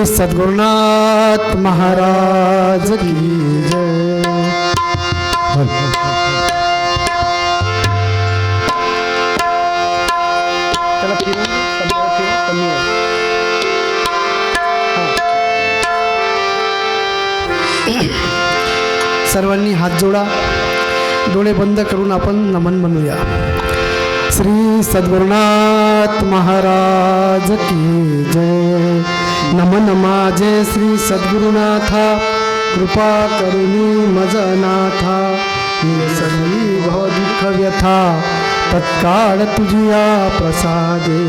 सद्गुरुनाथ महाराज की जय. त्याला फिरवून कमी आहे. सर्वांनी हात जोडा, डोळे बंद करून आपण नमन म्हणूया. श्री सद्गुरुनाथ महाराज की जय. नमन माझे श्री सद्गुरुनाथा, कृपा करुणी मज अनाथा. निसरली भव दुःख व्यथा, तत्काळ तुझिया प्रसादे.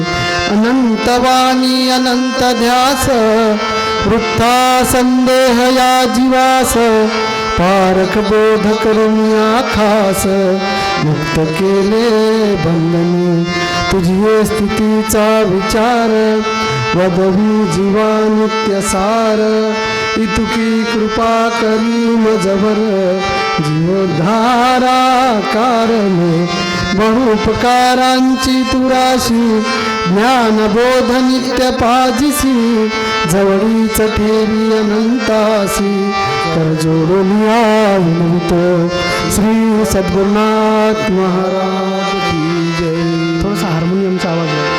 अनंत वाणी अनंत ध्यास, वृत्था संदेह या जीवास. पारख बोध करून आखास, मुक्त केले बंधनी. तुझी स्थितीचा विचार, वदवी जीवा नित्य सार. इतुकी कृपा करी मजवर, जीवधारा कारणे. बहुपकारांची तुराशी, ज्ञानबोध नित्य पाजिसी. जवळीच ठेवी अनंतासी, कर जोडून विनवितो. श्री सद्गुरुनाथ महाराज की जय. थोडासा हार्मोनियमचा आवाज आहे.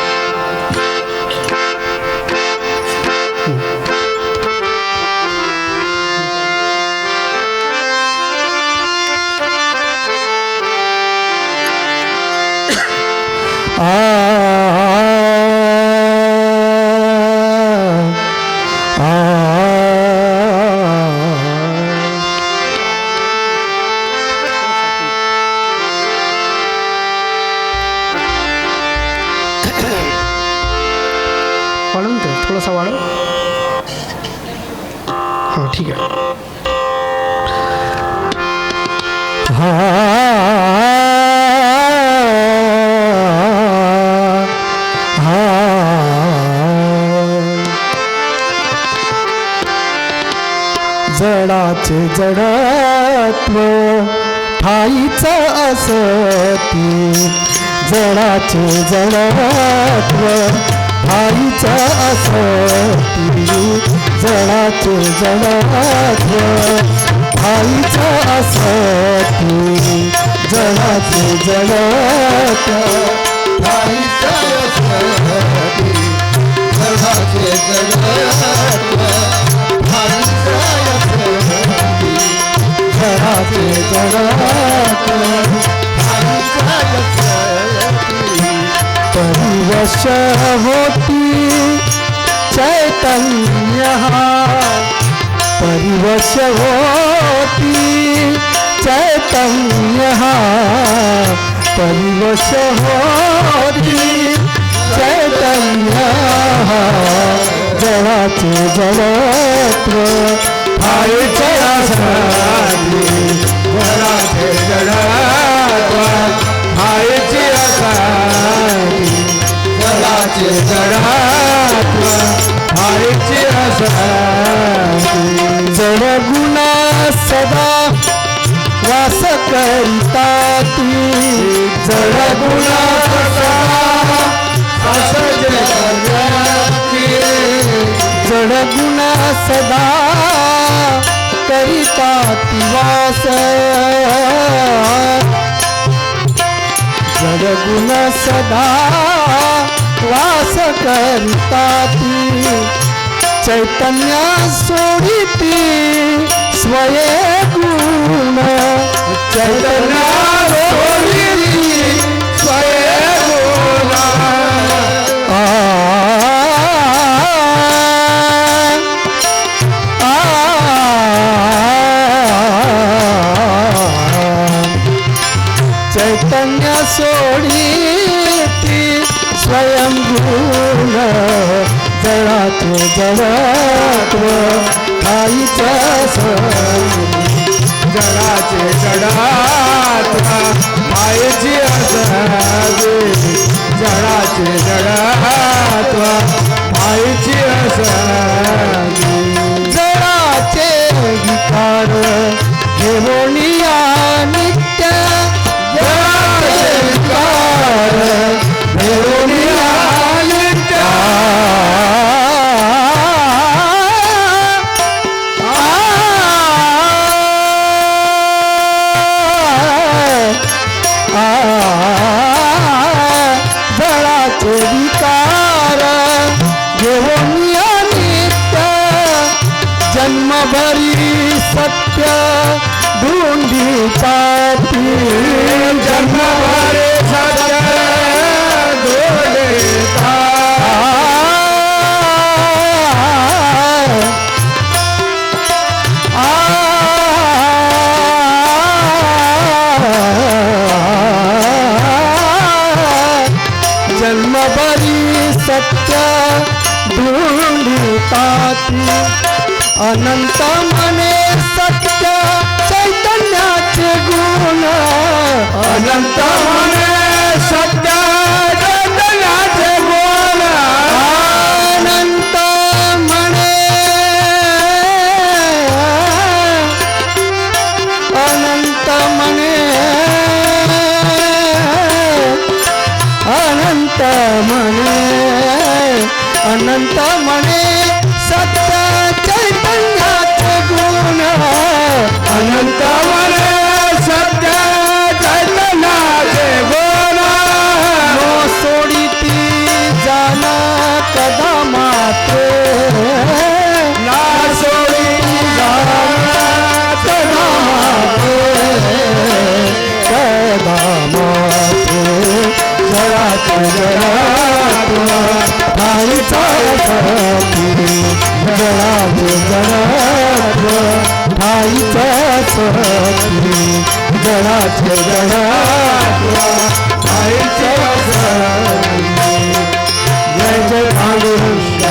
वाढवून ते थोडासा वाढव. हां ठीक आहे. जडाचे जडत्व ठाईच असती. जडाचे जडत्व ठाईच असती. जडाचे जडत्व ठाईच असती. जडाचे जडत्व ठाईच असती. जडाचे जडत्व जडाचे जडत्व परिवश होती चैतन्य. परिवश होती चैतन्य. परिवश होती चैतन्य. जडाचे जडत्व ठाईच असती. जडाचे जडत्व ठाईच असती. जडाचे जडत्व ठाईच असती. जडगुणा सदा वास करिता ती. जडगुणा सदा वास करती. जडगुणा सदा करिता ती वास. जडगुण सदा वास करिता ती. चैतन्य सोडिती स्वये गुण. चैतन्य सोडिती स्वये गुण. चैतन्य सोडिती स्वयं गुण. जडाचे जडत्व ठाईच असती. जडाचे जडत्व ठाईच असती. जडाचे जडत्व ठाईच असती. जडाचे विकार घेऊनिया नित्य. जडाचे विकार घेऊनिया नित्य. सोडिती अनंत मने सत्य चैतन्याचे गुण अनंत मने सत्य चैतन्याचे गुण अनंत मने अनंत मने अनंत मने अनंत मने सत्य चैतन्याचे गुण अनंत मने सत्य चैतन्याचे गुण नो सोडिती जाना कदा मात्रे ना सोडिती जाना कदा मात्रे कदा मात्रे जळाचे जळात्व ठाईचा सती जळाचे जळात्व ठाईचा सती जळाचे जळात्व ठाईचा सती जय जय पांडुरंग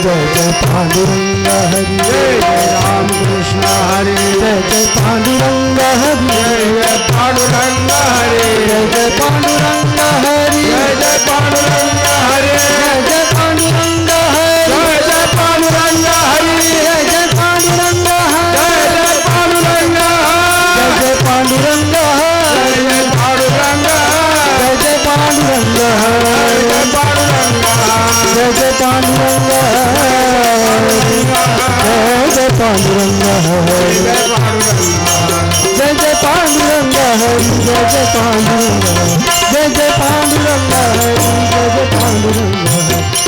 जय जय पांडुरंग हरी जय जय रामकृष्ण हरी जय जय पांडुरंग हरी जय जय पांडुरंग हरी जय जय पांडुरंग हरी जय जय पांडुरंग हरी जय जय पांडुरंग हरी जय जय पांडुरंग हरी जय जय पांडुरंग हरी जय जय पांडुरंग हरी जय जय पांडुरंग हरी जय जय पांडुरंग हरी जय जय पांडुरंग हरी जय जय पांडुरंग जय जय पांडुरंग हरी जय जय पांडुरंग हरी जय जय पांडुरंग जय जय पांडुरंग हरी जय जय पांडुरंग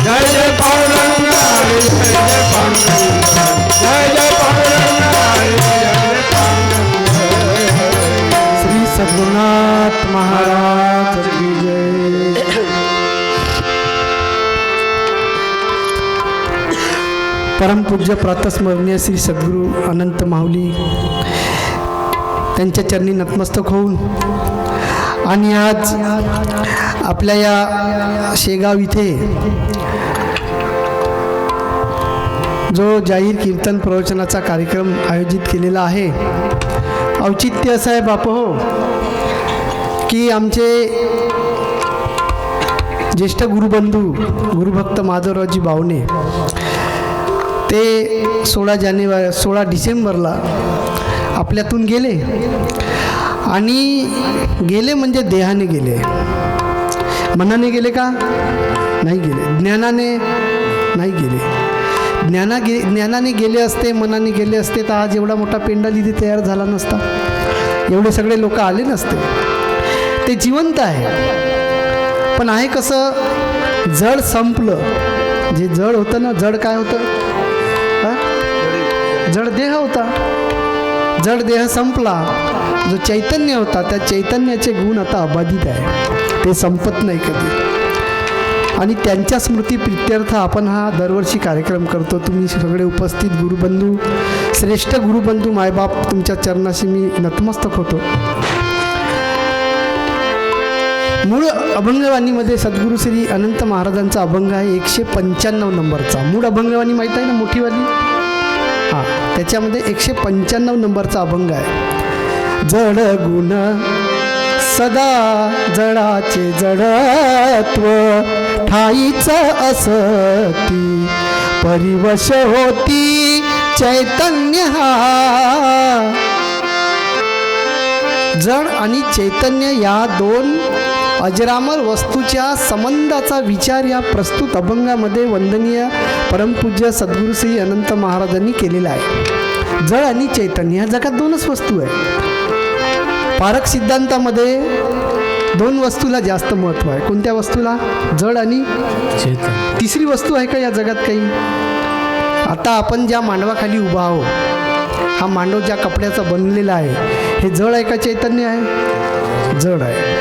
जय जय पांडुरंग हरी जय जय पांडुरंग जय जय पांडुरंग हरी जय जय पांडुरंग श्री सद्गुरुनाथ महाराज की जय। परमपूज्य प्रातस्मरणीय श्री सद्गुरू अनंत माऊली त्यांच्या चरणी नतमस्तक होऊन आणि आज आपल्या या शेगाव इथे जो जाहीर कीर्तन प्रवचनाचा कार्यक्रम आयोजित केलेला आहे, औचित्य असं आहे बाप हो की आमचे ज्येष्ठ गुरुबंधू गुरुभक्त माधवरावजी बावणे ते 16 डिसेंबरला आपल्यातून गेले आणि गेले म्हणजे देहाने गेले, मनाने गेले का नाही गेले, ज्ञानाने नाही गेले। ज्ञानाने गेले असते, मनाने गेले असते तर आज एवढा मोठा पेंडा इथे तयार झाला नसता, एवढे सगळे लोक आले नसते। ते जिवंत आहे, पण आहे कसं जड संपलं। जे जड होतं ना, जड काय होतं, जड देह होता, जड देह संपला। जो चैतन्य होता त्या चैतन्याचे गुण आता अबाधित आहे, ते संपत नाही कधी। आणि त्यांच्या स्मृती प्रित्यर्थ आपण हा दरवर्षी कार्यक्रम करतो। तुम्ही सगळे उपस्थित गुरुबंधू, श्रेष्ठ गुरुबंधू मायबाप, तुमच्या चरणाशी मी नतमस्तक होतो। मूळ अभंगवाणीमध्ये सद्गुरू श्री अनंत महाराजांचा अभंग आहे 195 नंबरचा। मूळ अभंगवाणी माहीत आहे ना, मोठीवाली, हां, त्याच्यामध्ये 195 नंबरचा अभंग आहे। जड गुण सदा जडाचे जडत्व ठाईचं असती परिवश होती चैतन्य हा। जड आणि चैतन्य या दोन अजरामर वस्तूच्या संबंधाचा विचार या प्रस्तुत अभंगामध्ये वंदनीय परमपूज्य सद्गुरू श्री अनंत महाराजांनी केलेला आहे। जड आणि चैतन्य या जगात दोनच वस्तू आहे। पारक सिद्धांतामध्ये दोन वस्तूला जास्त महत्त्व आहे। कोणत्या वस्तूला? जड आणि चैतन्य। तिसरी वस्तू आहे का या जगात काही? आता आपण ज्या मांडवाखाली उभा आहोत, हा मांडव ज्या कपड्याचा बनलेला आहे, हे जड आहे का चैतन्य आहे? जड आहे।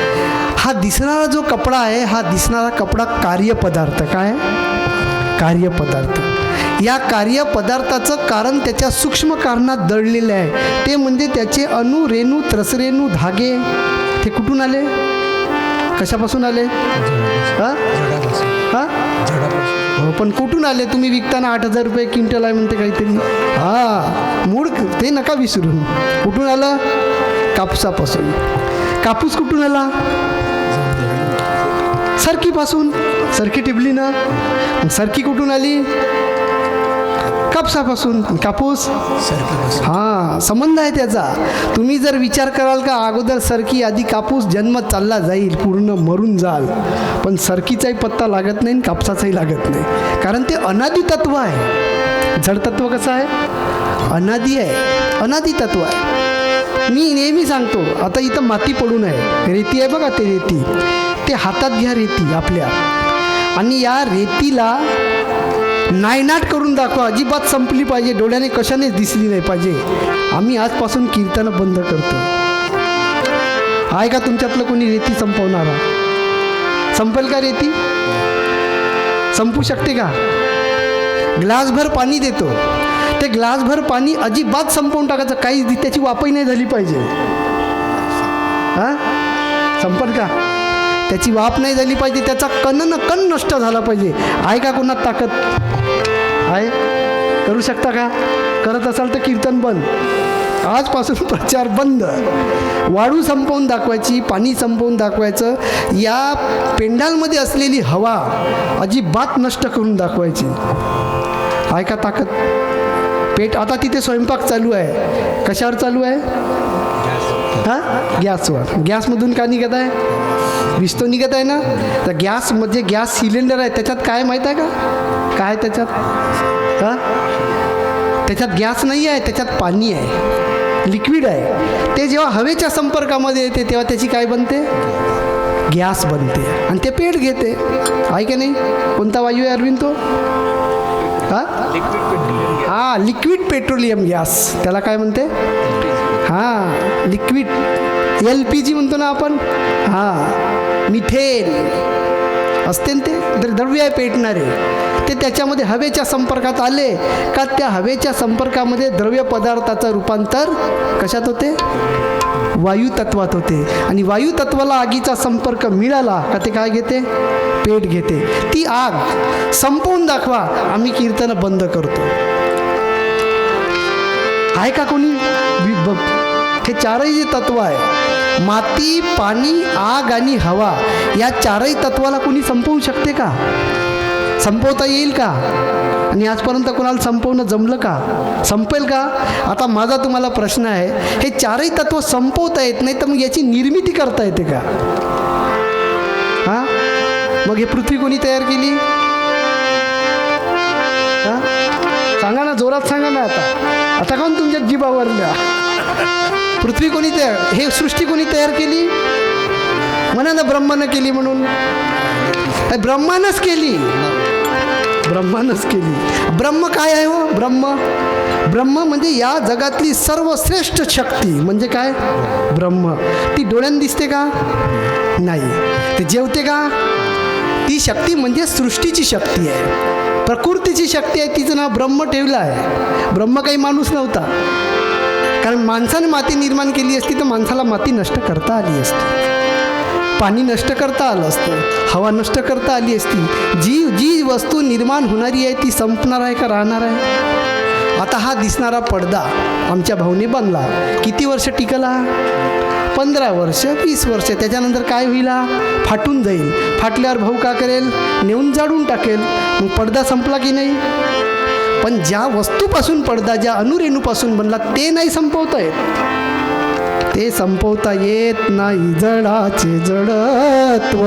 हा दिसणारा जो कपडा आहे, हा दिसणारा कपडा कार्यपदार्थ, काय कार्यपदार्थ। या कार्यपदार्थाचं कारण त्याच्या सूक्ष्म कारणात दडलेलं आहे, ते म्हणजे त्याचे अणु, रेणू, त्रसरेणू, धागे। ते कुठून आले, कशापासून आले? हो, पण कुठून आले तुम्ही? विकताना 8,000 रुपये क्विंटल आहे म्हणते काहीतरी. हा, मूळ ते नका विसरू. कुठून आलं? कापसापासून. कापूस कुठून आला? सरकीपासून. सरकी टिबली ना, सरकी कुठून आली? कापसापासून. कापूस हा, संबंध आहे त्याचा. तुम्ही जर विचार कराल का अगोदर सरकी आधी कापूस, जन्म चालला जाईल, पूर्ण मरून जाल, पण सरकीचाही पत्ता लागत नाही, कापसाचाही लागत नाही. कारण ते अनादी तत्व आहे. जडतत्व कसं आहे? अनादी आहे, अनादी तत्व आहे. मी नेहमी सांगतो, आता इथं माती पडून आहे, रेती आहे बघा, ते रेती, ते हातात घ्या रेती आपल्या, आणि या रेतीला नायनाट करून दाखवा. अजिबात संपली पाहिजे, डोळ्याने कशानेच दिसली नाही पाहिजे. आम्ही आजपासून कीर्तन बंद करतो. आहे का तुमच्यातलं कोणी रेती संपवणारा? संपेल का रेती? संपू शकते का? ग्लासभर पाणी देतो, ते ग्लासभर पाणी अजिबात संपवून टाकायचं, काही त्याची वापही नाही झाली पाहिजे. हां, संपल का? त्याची वाफ नाही झाली पाहिजे, त्याचा कण नष्ट झाला पाहिजे. आहे का कोणात ताकद? आहे? करू शकता का? करत असाल तर कीर्तन बंद. आजपासून प्रचार बंद. वाळू संपवून दाखवायची, पाणी संपवून दाखवायचं, या पेंडालमध्ये असलेली हवा अजिबात नष्ट करून दाखवायची. आहे का ताकद? पेट आता तिथे स्वयंपाक चालू आहे. कशावर चालू आहे? हां, गॅसवर. गॅसमधून का निघत आहे? वीज तो निघत आहे ना. तर गॅसमध्ये गॅस सिलेंडर आहे, त्याच्यात काय माहीत आहे का? काय त्याच्यात? हां, त्याच्यात गॅस नाही आहे, त्याच्यात पाणी आहे, लिक्विड आहे. ते जेव्हा हवेच्या संपर्कामध्ये येते तेव्हा त्याची काय बनते? गॅस बनते, आणि ते पेट घेते. आहे की नाही? कोणता वायू आहे अरविंद तो? हां हां, लिक्विड पेट्रोलियम गॅस, त्याला काय म्हणते? हां, लिक्विड LPG म्हणतो ना आपण. हां, मिथेन असते ना, ते द्रव्य आहे पेटणारे. ते त्याच्यामध्ये हवेच्या संपर्कात आले का त्या हवेच्या संपर्कामध्ये द्रव्य पदार्थाचं रूपांतर कशात होते? वायू तत्वात होते. आणि वायू तत्वाला आगीचा संपर्क मिळाला का ते काय घेते? पेट घेते. ती आग संपवून दाखवा, आम्ही कीर्तन बंद करतो. आहे का कोणी? हे चारही जे तत्व आहे, माती, पाणी, आग आणि हवा, या चारही तत्वाला कोणी संपवू शकते का? संपवता येईल का? आणि आजपर्यंत कोणाला संपवणं जमलं का? संपेल का? आता माझा तुम्हाला प्रश्न आहे, हे चारही तत्व संपवता येत नाही तर मग याची निर्मिती करता येते का? हां, मग हे पृथ्वी कोणी तयार केली? हां, सांगा ना, जोरात सांगा ना. आता कोण तुमच्या जीवावरल्या? पृथ्वी कोणी तयार, हे सृष्टी कोणी तयार केली? म्हणा ना, ब्रह्मानं केली म्हणून. ब्रह्मानंच केली, ब्रह्मानंच केली. ब्रह्म काय आहे हो? ब्रह्म म्हणजे या जगातली सर्वश्रेष्ठ शक्ती. म्हणजे काय? ब्रह्म. ती डोळ्यानं दिसते का? नाही. ते जेवते का? ती शक्ती म्हणजे सृष्टीची शक्ती आहे, प्रकृतीची शक्ती आहे. तिचं नाव ब्रह्म ठेवलं आहे. ब्रह्म काही माणूस नव्हता, कारण माणसाने माती निर्माण केली असती तर माणसाला माती नष्ट करता आली असती, पाणी नष्ट करता आलं असतं, हवा नष्ट करता आली असती. जी वस्तू निर्माण होणारी आहे ती संपणार आहे का राहणार आहे? आता हा दिसणारा पडदा आमच्या भाऊने बांधला, किती वर्ष टिकला? 15 वर्ष, 20 वर्ष. त्याच्यानंतर काय होईल? फाटून जाईल. फाटल्यावर भाऊ का करेल? नेऊन जाळून टाकेल. मग पडदा संपला की नाही? पण ज्या वस्तूपासून पडदा, ज्या अणुरेणूपासून बनला, ते नाही संपवता येत. ते संपवता येत नाही. जडाचे जडत्व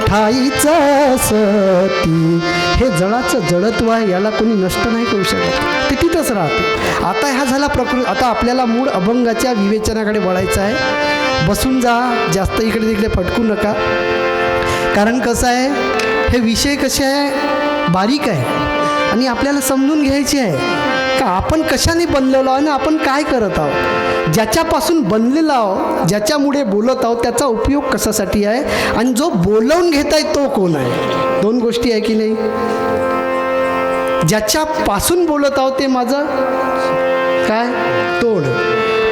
ठाईचं सती. हे जडाचं जडत्व आहे, याला कोणी नष्ट नाही करू शकत, ते तिथंच राहते. आता हा झाला प्रकृती. आता आपल्याला मूळ अभंगाच्या विवेचनाकडे वळायचं आहे. बसून जा, जास्त इकडे तिकडे फटकू नका. कारण कसं आहे, हे विषय कसे आहे, बारीक आहे, आणि आपल्याला समजून घ्यायचे आहे का आपण कशाने बनलेलो आहोत आणि आपण काय करत आहोत. ज्याच्यापासून बनलेला आहोत, ज्याच्यामुळे बोलत आहोत, त्याचा उपयोग कशासाठी आहे, आणि जो बोलवून घेत आहे तो कोण आहे. दोन गोष्टी आहे की नाही. ज्याच्यापासून बोलत आहोत ते माझं काय? तोंड.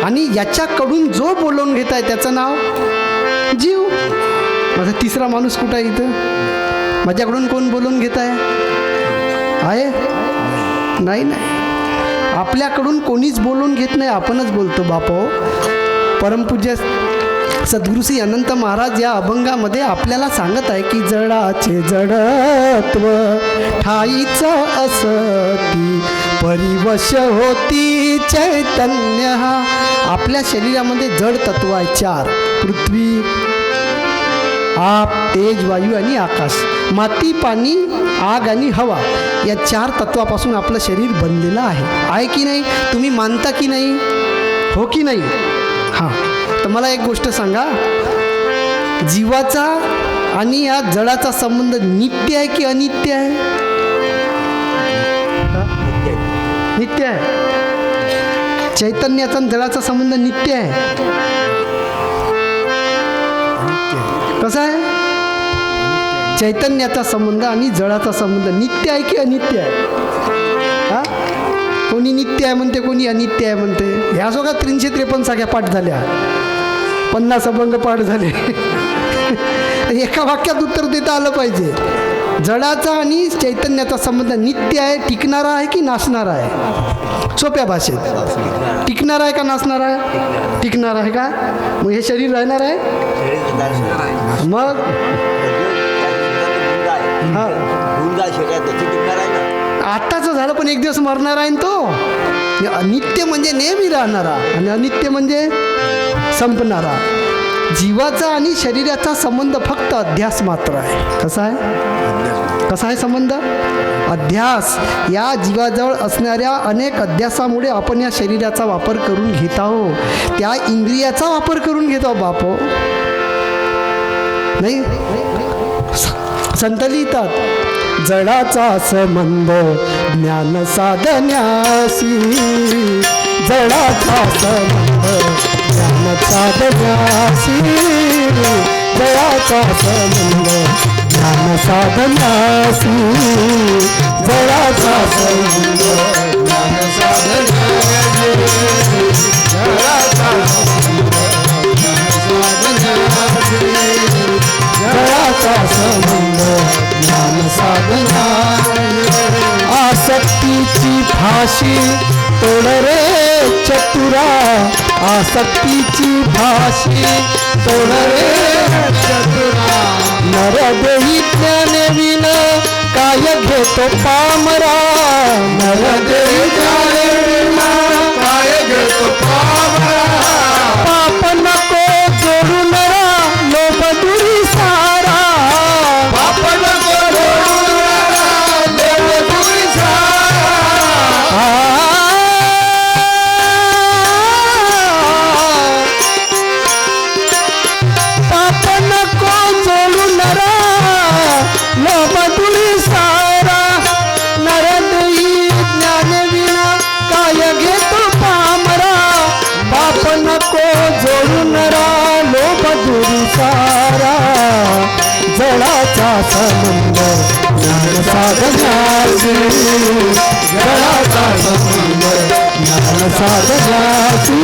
आणि याच्याकडून जो बोलवून घेत आहे त्याचं नाव जीव. माझा तिसरा माणूस कुठं आहे इथं? माझ्याकडून कोण बोलून घेत आहे? नाही नाही, आपल्याकडून कोणीच बोलून घेत नाही, आपणच बोलतो बापो. परमपूज्य सद्गुरुश्री अनंत महाराज या अभंगामध्ये आपल्याला सांगत आहे की जडाचे जडत्व ठाईचं असती, परिवश होती चैतन्य. हा आपल्या शरीरामध्ये जड तत्व आहे 4: पृथ्वी, आप, तेज, वायू आणि आकाश. माती, पाणी, आग आणि हवा या 4 तत्वापासून आपलं शरीर बनलेलं आहे की नाही? तुम्ही मानता की नाही? हो की नाही? हां, तर मला एक गोष्ट सांगा, जीवाचा आणि या जडाचा संबंध नित्य आहे की अनित्य आहे? नित्य आहे. चैतन्याचा आणि जडाचा संबंध नित्य आहे. कसा आहे? चैतन्याचा संबंध आणि जडाचा संबंध नित्य आहे की अनित्य आहे? हा, कोणी नित्य आहे म्हणते, कोणी अनित्य आहे म्हणते. ह्या सोबत 353 साख्या पाठ झाल्या, 50 अभंग पाठ झाले. एका वाक्यात उत्तर देता आलं पाहिजे. जडाचा आणि चैतन्याचा संबंध नित्य आहे, टिकणारा आहे की नाशणारा आहे? सोप्या भाषेत टिकणार आहे का नाचणार आहे? टिकणार आहे का? मग हे शरीर राहणार आहे? मग आत्ताच झालं, पण एक दिवस मरणार आहे तो. अनित्य म्हणजे नेहमी राहणारा आणि अनित्य म्हणजे संपणारा. जीवाचा आणि शरीराचा संबंध फक्त अध्यास मात्र आहे. कसा आहे? कसा आहे संबंध? अध्यास. या जीवाजवळ असणाऱ्या अनेक अध्यासामुळे आपण या शरीराचा वापर करून घेत आहोत, त्या इंद्रियाचा वापर करून घेतो बापो. नाही, संत लिहितात जडाचा संबंध ज्ञान साधण्यासी, जडाचा संबंध ज्ञान साधण्यासी, जडाचा संबंध ज्ञान साधण्यासी, जडाचा संबंध ज्ञान साधण्यासी, जडाचा संबंध ज्ञान साधण्यासी, जडाचा संबंध ज्ञान साधण्यासी. आसक्तीची फाशी तोड रे चतुरा, आसक्तीची फाशी तोड रे चतुरा. नरदेही ज्ञानविन काय घेतो पामरा, नरदेही ज्ञानविन काय घेतो पामरा. पाप नको जोडू नरा, लोभ दुरी सारा. पाप नको जोडू नरा, लोभ दुरी सारा. पाप नको जोडू नरा, लोभ दुरी सारा. नरदेही ज्ञानविना काय घेतो पामरा. पाप नको जोडू नरा, लोभ दुरी सारा. जडाचा संबंध ज्ञान साधण्यासी, जडाचा संबंध ज्ञान साधण्यासी,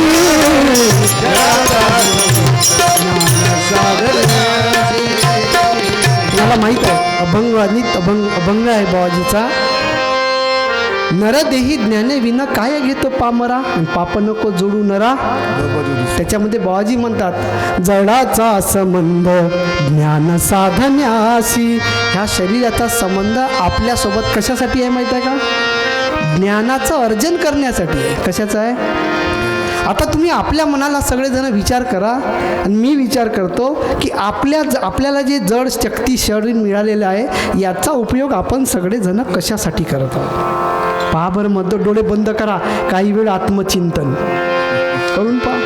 जडाचा ज्ञान साधण्यासी. मला माहीत आहे अभंग आणि अभंग आहे बाबाजीचा. नरदेही ज्ञानविना काय घेतो पामरा, आणि पाप नको जोडू नरा. त्याच्यामध्ये बाबाजी म्हणतात जडाचा संबंध ज्ञान साधण्यासी. ह्या शरीराचा संबंध आपल्यासोबत कशासाठी आहे माहीत आहे का? ज्ञानाचं अर्जन करण्यासाठी आहे. कशाचं आहे? आता तुम्ही आपल्या मनाला सगळेजण विचार करा आणि मी विचार करतो की आपल्याला जे जड शक्ती शरीर मिळालेलं आहे याचा उपयोग आपण सगळेजण कशासाठी करत आहोत? पहा बरं, मग डोळे बंद करा, काही वेळ आत्मचिंतन करून पहा.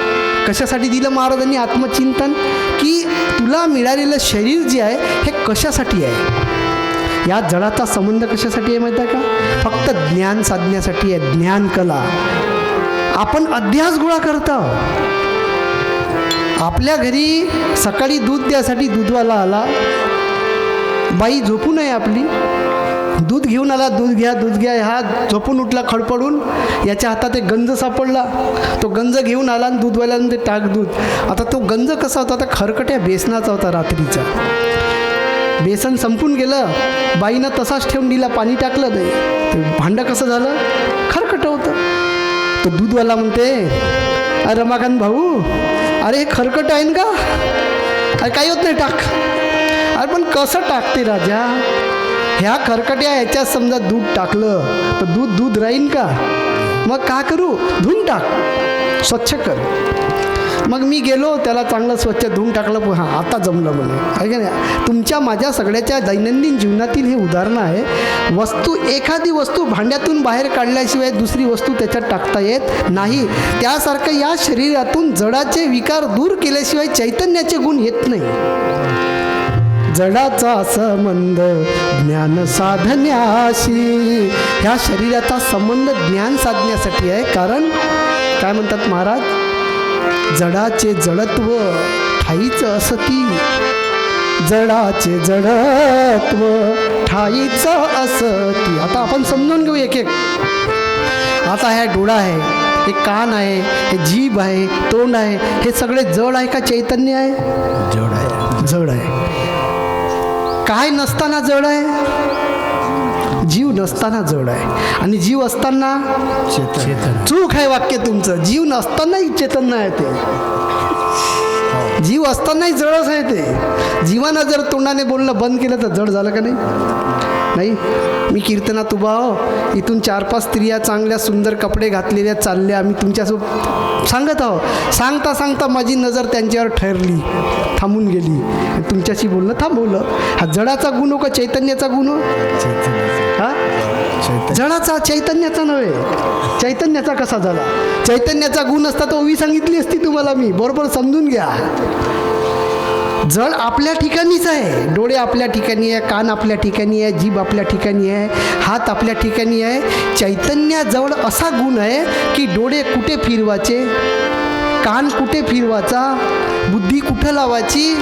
कशासाठी दिलं महाराजांनी आत्मचिंतन? की तुला मिळालेलं शरीर जे आहे हे कशासाठी आहे? या जडाचा संबंध कशासाठी आहे माहीत आहे का? फक्त ज्ञान साधण्यासाठी आहे. ज्ञान कला. आपण अध्यास गोळा करतो. आपल्या घरी सकाळी दूध द्यासाठी दूधवाला आला, बाई झोपू नये आपली, दूध घेऊन आला, दूध घ्या दूध घ्या. हा झोपून उठला खडपडून, याच्या हातात एक गंज सापडला, तो गंज घेऊन आला आणि दूधवाल्यानं ते टाक दूध. आता तो गंज कसा होता? आता खरकट्या बेसनाचा होता रात्रीचा. बेसन संपून गेलं, बाईनं तसाच ठेवून दिला, पाणी टाकलं नाही, ते भांडं कसं झालं, खरकटं होतं. तो दूधवाला म्हणते, अरे रमाकांत भाऊ, अरे हे खरकट आहे का? अरे काही होत नाही, टाक. अरे पण कसं टाकते राजा, ह्या खरकट्या ह्याच्यात समजा दूध टाकलं तर दूध दूध राहीन का? मग का करू, धुवून टाक, स्वच्छ कर. मग मी गेलो, त्याला चांगलं स्वच्छ धुवून टाकलं, हां आता जमलं म्हणे. आहे का नाही? तुमच्या माझ्या सगळ्याच्या दैनंदिन जीवनातील हे उदाहरणं आहे. एखादी वस्तू भांड्यातून बाहेर काढल्याशिवाय दुसरी वस्तू त्याच्यात टाकता येत नाही. त्यासारखं या शरीरातून जडाचे विकार दूर केल्याशिवाय चैतन्याचे गुण येत नाही. जडाचा संबंध ज्ञान साधण्याशी, ह्या शरीराचा संबंध ज्ञान साधण्यासाठी आहे. कारण काय म्हणतात महाराज, जडाचे जडत्व ठाईच असती, जडाचे जडत्व ठाईच असती. आता आपण समजून घेऊ एक एक. आता ह्या डोळा आहे, हे कान आहे, हे जीभ आहे, तोंड आहे, हे सगळे जड आहे का चैतन्य आहे? जड आहे. जड आहे. काय नसताना जड आहे? जीव नसताना जड आहे, आणि जीव असताना चेतन. चूक आहे वाक्य तुमचं. जीव नसतानाही चेतन आहे ते, जीव असतानाही जडच आहे ते. जीवानं जर तोंडाने बोलणं बंद केलं तर जड झालं का नाही? नाही. मी कीर्तनात उभा हो, इथून 4-5 स्त्रिया चांगल्या सुंदर कपडे घातलेल्या चालल्या, आम्ही तुमच्यासोबत सांगत आहो. सांगता सांगता माझी नजर त्यांच्यावर ठरली, थांबून गेली, तुमच्याशी बोलणं थांबवलं. हा जडाचा गुण हो का चैतन्याचा गुण हो? हा जडाचा, चैतन्याचा नव्हे. चैतन्याचा कसा झाला? चैतन्याचा गुण असता तो ओवी सांगितली असती तुम्हाला मी, बरोबर समजून घ्या. जड आपल्या ठिकाणीच आहे. डोळे आपल्या ठिकाणी आहे, कान आपल्या ठिकाणी आहे, जीभ आपल्या ठिकाणी आहे, हात आपल्या ठिकाणी आहे. चैतन्याजवळ असा गुण आहे की डोळे कुठे फिरवायचे, कान कुठे फिरवायचा, बुद्धी कुठं लावायची,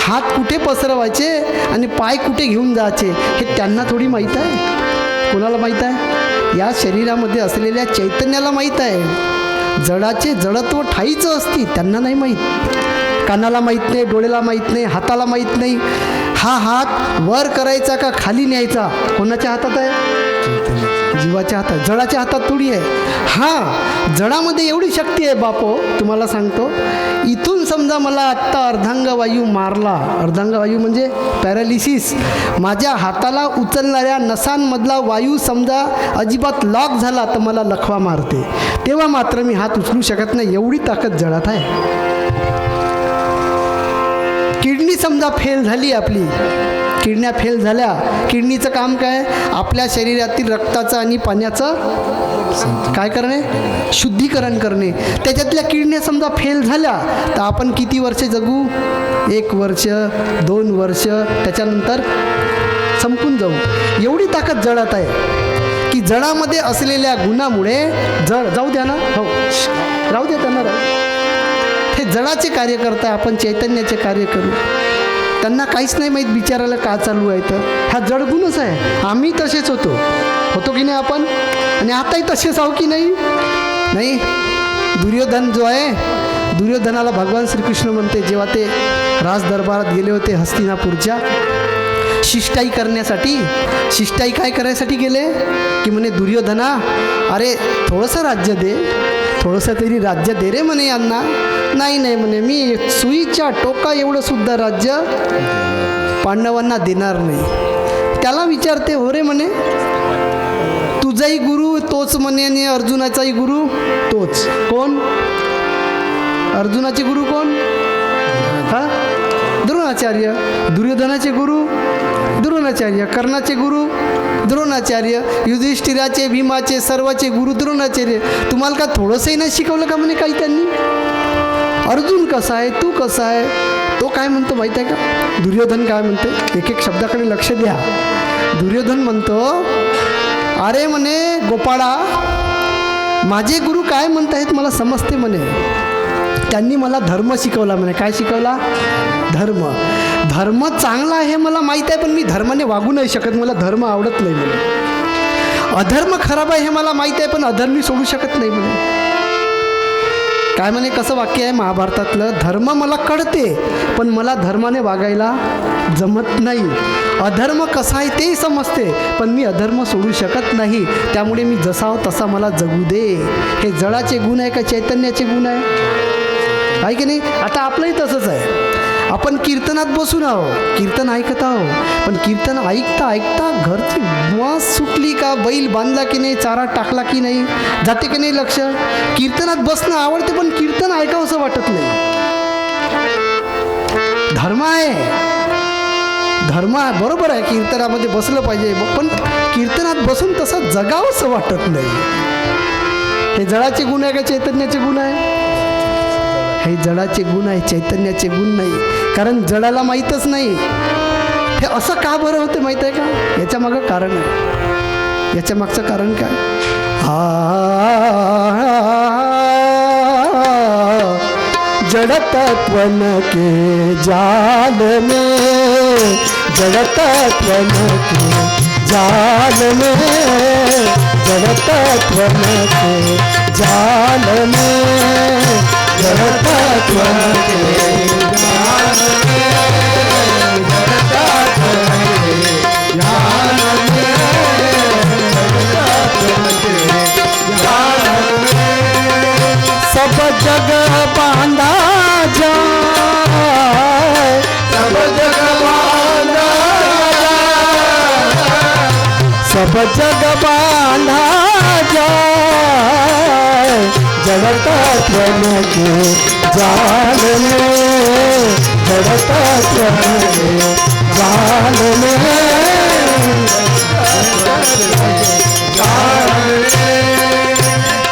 हात कुठे पसरवायचे आणि पाय कुठे घेऊन जायचे, हे त्यांना थोडी माहीत आहे. कोणाला माहीत आहे? या शरीरामध्ये असलेल्या चैतन्याला माहीत आहे. जडाचे जडत्व ठाईचं असती, त्यांना नाही माहीत. कानाला माहीत नाही, डोळ्याला माहीत नाही, हाताला माहीत नाही. हा हात वर करायचा का खाली न्यायचा कोणाच्या हातात आहे? जीवाच्या हातात. जडाच्या हातात थोडी आहे. हां, जडामध्ये एवढी शक्ती आहे बापो, तुम्हाला सांगतो. इथून समजा मला आत्ता अर्धांगवायू मारला, अर्धांगवायू म्हणजे पॅरालिसिस, माझ्या हाताला उचलणाऱ्या नसांमधला वायू समजा अजिबात लॉक झाला तर मला लखवा मारते, तेव्हा मात्र मी हात उचलू शकत नाही. एवढी ताकद जडात आहे. किडनी समजा फेल झाली, आपली किडन्या फेल झाल्या, किडनीचं काम काय? आपल्या शरीरातील रक्ताचं आणि पाण्याचं काय करणे? शुद्धीकरण करणे. त्याच्यातल्या किडन्या समजा फेल झाल्या तर आपण किती वर्ष जगू? 1 वर्ष, 2 वर्ष, त्याच्यानंतर संपून जाऊ. एवढी ताकद जडात आहे की जडामध्ये असलेल्या गुणामुळे जड जाऊ द्या ना, हो राहू द्या त्यांना, हे जडाचे कार्य करताय, आपण चैतन्याचे कार्य करू. त्यांना काहीच नाही माहीत बिचारायला का चालू आहे. तर हा जड गुणच आहे. आम्ही तसेच होतो की नाही आपण, आणि आताही तसेच आहो की नाही? नाही. दुर्योधन जो आहे, दुर्योधनाला भगवान श्रीकृष्ण म्हणते, जेव्हा ते राज दरबारात गेले होते हस्तिनापूरच्या शिष्टाई करण्यासाठी, शिष्टाई काय करायसाठी गेले की म्हणे, दुर्योधना अरे थोडंसं राज्य दे, थोडंसं तरी राज्य दे रे म्हणे यांना. नाही नाही म्हणे, मी सुईच्या टोका एवढं सुद्धा राज्य पांडवांना देणार नाही. त्याला विचारते, हो रे म्हणे, तुझाही गुरु तोच म्हणे आणि अर्जुनाचाही गुरु तोच. कोण? अर्जुनाचे गुरु कोण? हा, द्रोणाचार्य. दुर्योधनाचे गुरु द्रोणाचार्य. कर्णाचे गुरु द्रोणाचार्य. युधिष्ठिराचे, भीमाचे, सर्वाचे गुरु द्रोणाचार्य. तुम्हाला का थोडंसंही नाही शिकवलं का म्हणे काही त्यांनी? अर्जुन कसा आहे, तू कसा आहे? तो काय म्हणतो माहीत आहे का? दुर्योधन काय म्हणते, एक एक शब्दाकडे लक्ष द्या. दुर्योधन म्हणतो, अरे म्हणे गोपाळा, माझे गुरु काय म्हणत आहेत मला समजते म्हणे. त्यांनी मला धर्म शिकवला म्हणे. काय शिकवला? धर्म. धर्म चांगला आहे मला माहीत आहे, पण मी धर्माने वागू नाही शकत, मला धर्म आवडत नाही म्हणे. अधर्म खराब आहे हे मला माहीत आहे, पण अधर्मी सोडू शकत नाही म्हणे. काय म्हणे, कसं वाक्य आहे महाभारतातलं, धर्म मला कळते पण मला धर्माने वागायला जमत नाही. अधर्म कसा आहे तेही समजते पण मी अधर्म सोडू शकत नाही, त्यामुळे मी जसा आहो तसा मला जगू दे. हे जडाचे गुण आहे का चैतन्याचे गुण आहे की नाही? आता आपलंही तसंच आहे. आपण कीर्तनात बसून आहो, कीर्तन ऐकत आहो, पण कीर्तन ऐकता ऐकता घरची वास सुटली का, बैल बांधला की नाही, चारा टाकला की नाही, जाते की नाही लक्ष. कीर्तनात बसणं आवडते पण कीर्तन ऐकावं असं वाटत नाही. धर्म आहे, धर्म आहे, बरोबर आहे, कीर्तनामध्ये बसलं पाहिजे, पण कीर्तनात बसून तसं जगावं असं वाटत नाही. हे जडाचे गुण आहे का चैतन्याचे गुण आहे? हे जडाचे गुण आहे, चैतन्याचे गुण नाही. कारण जडाला माहीतच नाही हे असं का बरं होतं माहीत आहे का? याच्या मागं कारण आहे. याच्या मागचं कारण काय? जड़तत्वन के जाल में, जड़तत्वन के जाल में, जड़तत्वन के जाल में, जड़तत्वन के जाल में, जड़तत्वन के जाल में, जड़तत्वन के जाल में, सब जगह बांधा जाए, सब जगह बांधा जाए, सब जगह बांधा जाए, जड़तत्वन के जाल में, जड़तत्वन के जाल में,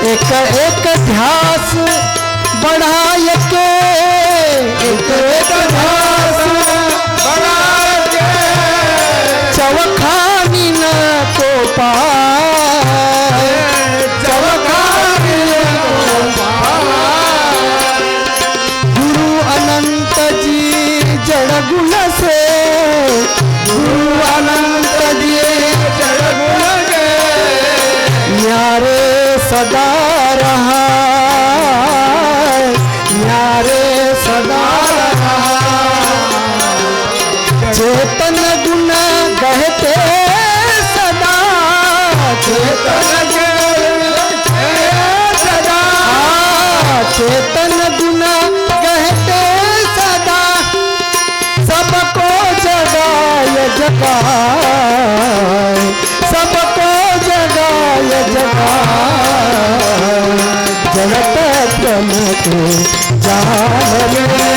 एक एक ध्यास बढ़ाय के, एक एक ध्यास बढ़ाय के, चवखानी न को पाए, चवखानी न को पाए, गुरु अनंत जी जड़ गुण से, गुरु अनंत जी जड़ गुण के, न्यारे सदा रहा, न्यारे सदा रहा, चेतन गुण गहते सदा, चेतन गहते सदा, चेतन गुण गहते सदा, सबको जगाए जगाए, सबको जगाए जगाए, जड़तत्वन के जाल में,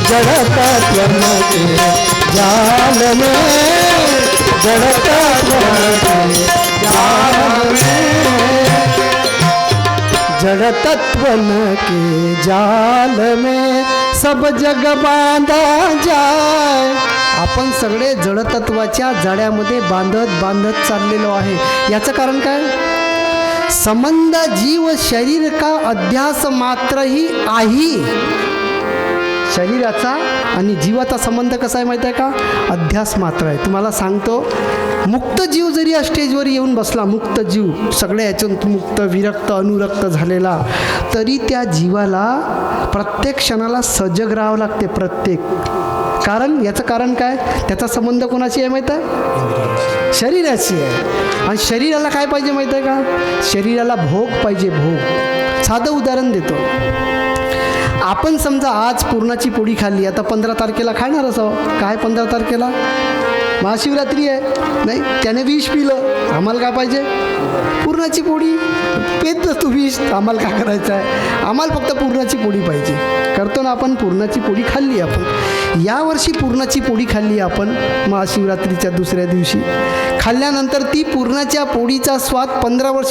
जड़तत्वन के जाल में, जड़तत्वन के जाल में, जड़तत्वन के जाल में सब जग बांधा जाय. आपण सगळे जडतत्वाच्या जाळ्यामध्ये बांधत चाललेलो आहे. याचं कारण काय? संबंध जीव शरीर का अध्यास मात्र ही आहे. शरीराचा आणि जीवाचा संबंध कसा आहे माहिती आहे का? अध्यास मात्र आहे. तुम्हाला सांगतो, मुक्त जीव जरी या स्टेजवर येऊन बसला, मुक्त जीव सगळ्या याच्यातून मुक्त, विरक्त, अनुरक्त झालेला, तरी त्या जीवाला प्रत्येक क्षणाला सजग राहावं लागते, प्रत्येक. कारण याचं कारण काय? त्याचा संबंध कोणाशी आहे माहीत आहे? शरीराशी आहे. आणि शरीराला काय पाहिजे माहीत आहे का? शरीराला भोग पाहिजे, भोग. साधं उदाहरण देतो. आपण समजा आज पुरणाची पोळी खाल्ली, आता 15 तारखेला खाणारच आहोत. काय 15 तारखेला? महाशिवरात्री आहे, नाही त्याने विष पिलं, आम्हाला काय पाहिजे? पुरणाची पोळी. पेतच तू विष, आम्हाला काय करायचं आहे? आम्हाला फक्त पुरणाची पोळी पाहिजे. करतो ना आपण, पुरणाची पोळी खाल्ली आपण. यावर्षी पुरणाची पोळी खाल्ली आपण महाशिवरात्रीच्या दुसऱ्या दिवशी. खाल्ल्यानंतर ती पुरणाच्या पोळीचा स्वाद 15 वर्ष